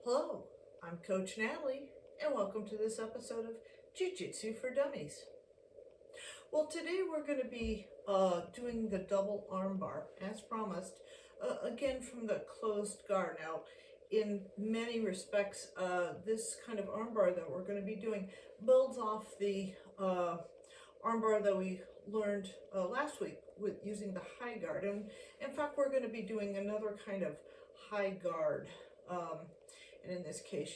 Hello, I'm Coach Natalie, and welcome to this episode of Jiu Jitsu for Dummies. Well, today we're going to be doing the double armbar, as promised, again from the closed guard. Now, in many respects, this kind of armbar that we're going to be doing builds off the armbar that we learned last week with using the high guard. And in fact, we're going to be doing another kind of high guard. And in this case,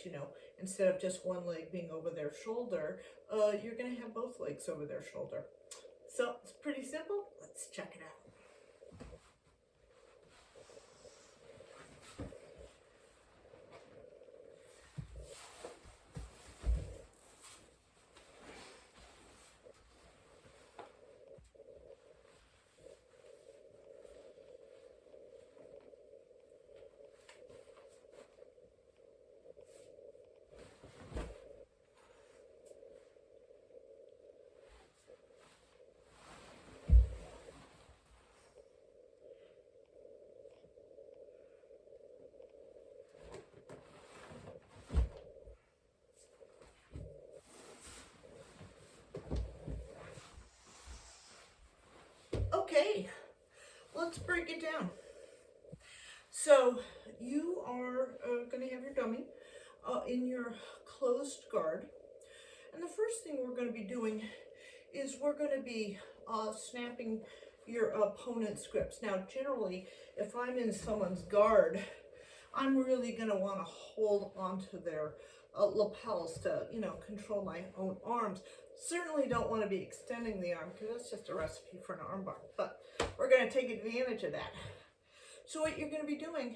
instead of just one leg being over their shoulder, you're going to have both legs over their shoulder. So it's pretty simple. Let's check it out. Okay, let's break it down. So you are going to have your dummy in your closed guard. And the first thing we're going to be doing is we're going to be snapping your opponent's grips. Now, generally, if I'm in someone's guard, I'm really going to want to hold onto their lapels to, control my own arms. Certainly don't want to be extending the arm because that's just a recipe for an armbar, but we're going to take advantage of that. So what you're going to be doing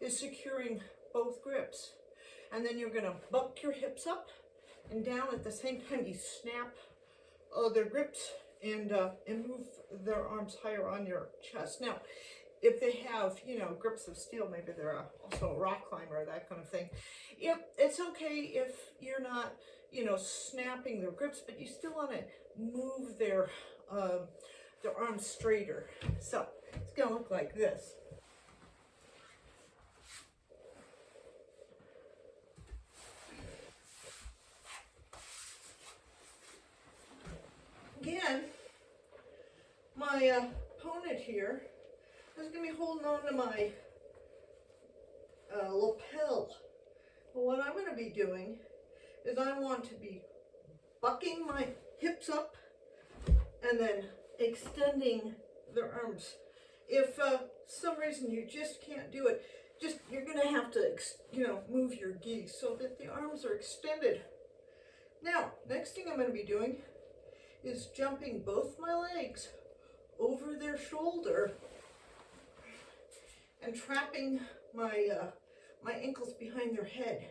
is securing both grips, and then you're going to buck your hips up and down at the same time. You snap their grips and move their arms higher on your chest. Now, if they have, grips of steel, maybe they're also a rock climber, that kind of thing. It's okay if you're not, snapping their grips, but you still want to move their arms straighter. So it's going to look like this. Again, my opponent here is going to be holding on to my lapel. But what I'm going to be doing is I want to be bucking my hips up and then extending their arms. If some reason you just can't do it, you're going to have to, move your gi so that the arms are extended. Now, next thing I'm going to be doing is jumping both my legs over their shoulder and trapping my my ankles behind their head.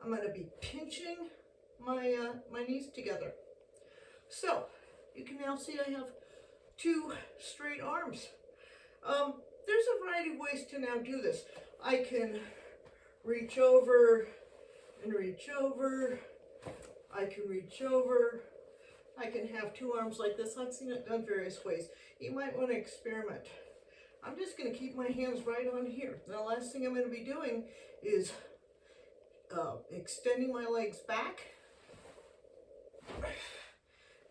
I'm going to be pinching my knees together. So you can now see I have two straight arms. There's a variety of ways to now do this. I can reach over and reach over. I can reach over. I can have two arms like this. I've seen it done various ways. You might want to experiment. I'm just going to keep my hands right on here. The last thing I'm going to be doing is extending my legs back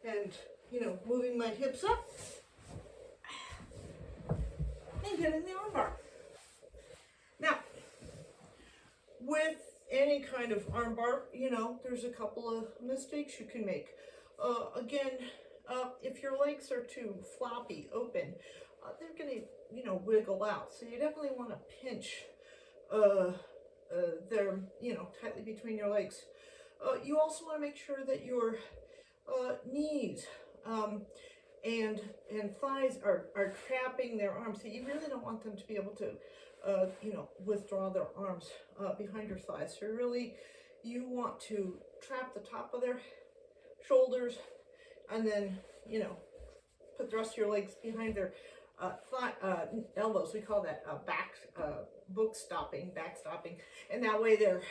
and, moving my hips up and getting the armbar. Now, with any kind of armbar, there's a couple of mistakes you can make. Again, if your legs are too floppy, open, they're going to, wiggle out. So you definitely want to pinch them, tightly between your legs. You also want to make sure that your knees and thighs are trapping their arms. So you really don't want them to be able to, withdraw their arms behind your thighs. So really, you want to trap the top of their shoulders and then, put the rest of your legs behind their elbows. We call that back stopping, and that way they're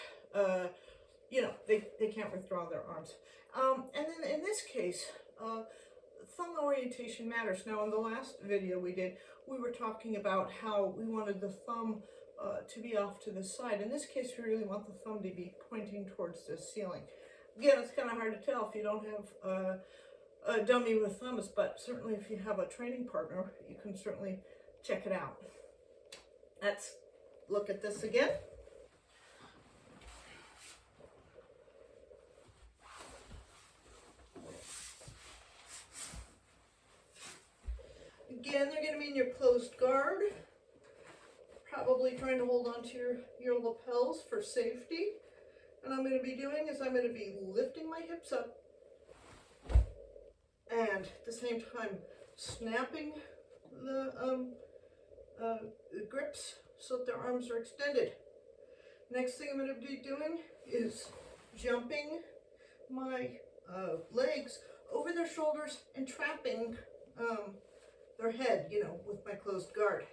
they can't withdraw their arms. And then in this case, thumb orientation matters. Now, in the last video we were talking about how we wanted the thumb to be off to the side. In this case, we really want the thumb to be pointing towards the ceiling. Again, it's kind of hard to tell if you don't have a dummy with thumbs, but certainly if you have a training partner, you can certainly check it out. Let's look at this again. Again, they're going to be in your closed guard, probably trying to hold on to your lapels for safety. And I'm going to be doing is I'm going to be lifting my hips up and at the same time snapping the grips so that their arms are extended. Next thing I'm going to be doing is jumping my legs over their shoulders and trapping their head, you know, with my closed guard.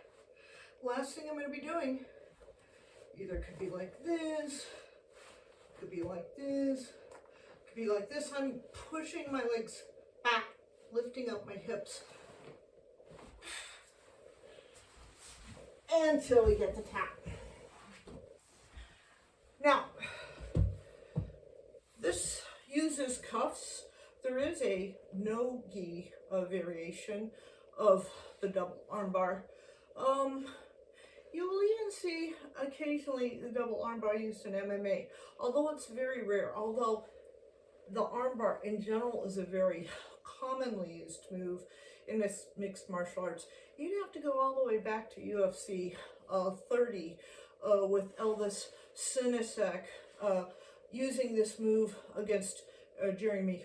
Last thing I'm going to be doing either could be like this, could be like this, could be like this. I'm pushing my legs back, lifting up my hips until we get the tap. Now, this uses cuffs. There is a no-gi variation of the double armbar. You will even see occasionally the double armbar used in MMA, although it's very rare. Although the armbar in general is a very commonly used move in mixed martial arts. You'd have to go all the way back to UFC 30 with Elvis Sinisek using this move against Jeremy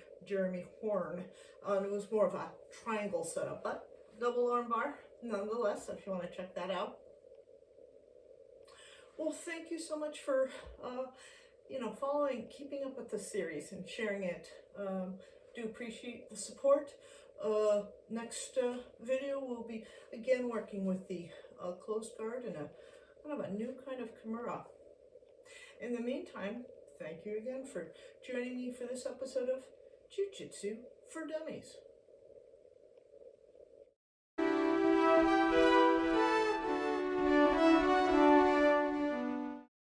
Horn. It was more of a triangle setup, but double armbar nonetheless, if you want to check that out. Well, thank you so much for keeping up with the series and sharing it. Do appreciate the support. Next video we'll be again working with the closed guard and a kind of a new kind of kimura. In the meantime, thank you again for joining me for this episode of Jiu Jitsu for Dummies.